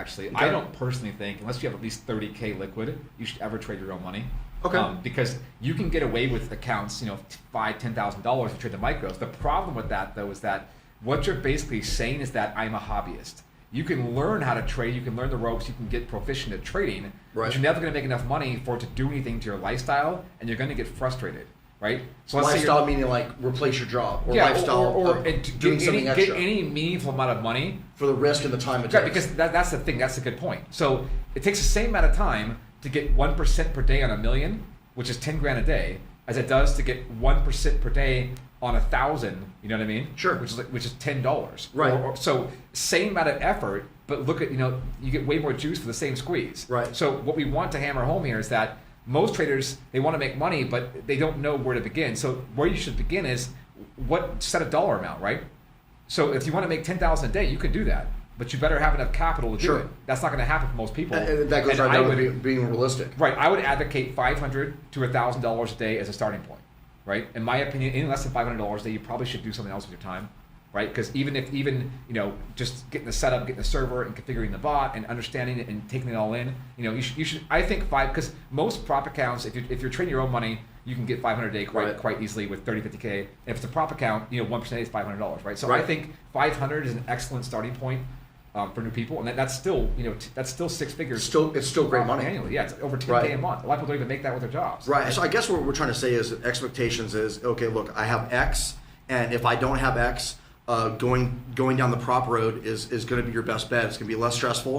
actually. Okay. I don't personally think, unless you have at least 30K liquid, you should ever trade your own money. Okay. Because you can get away with accounts, $5,000, $10,000 to trade the micros. The problem with that, though, is that what you're basically saying is that I'm a hobbyist. You can learn how to trade, you can learn the ropes, you can get proficient at trading, right. but you're never going to make enough money for it to do anything to your lifestyle, and you're going to get frustrated, right? So lifestyle meaning like replace your job, or yeah, lifestyle or doing something extra. Get any meaningful amount of money. For the risk and the time it Right, takes. because that's the thing, that's a good point. So it takes the same amount of time to get 1% per day on $1 million, which is 10 grand a day, as it does to get 1% per day on 1,000, you know what I mean? Sure. Which is $10. Right. So same amount of effort, but look at, you get way more juice for the same squeeze. Right. So what we want to hammer home here is that most traders, they want to make money, but they don't know where to begin. So where you should begin is set a dollar amount, right? So if you want to make 10,000 a day, you can do that, but you better have enough capital to do it. That's not going to happen for most people. And that goes right down to being realistic. Right. I would advocate $500 to $1,000 a day as a starting point. Right. In my opinion, any less than $500 a day, you probably should do something else with your time. Right. Because even just getting the setup, getting the server, and configuring the bot, and understanding it, and taking it all in, you should. I think because most prop accounts, if you're trading your own money, you can get 500 a day quite easily with 30, 50K. And if it's a prop account, 1% is $500. Right. So I think 500 is an excellent starting point. For new people, and that's still, that's still six figures. It's still great money annually. Yeah, it's over 10K a month. A lot of people don't even make that with their jobs. Right. So I guess what we're trying to say is expectations is, okay, look, I have X, and if I don't have X, going down the prop road is going to be your best bet. It's going to be less stressful.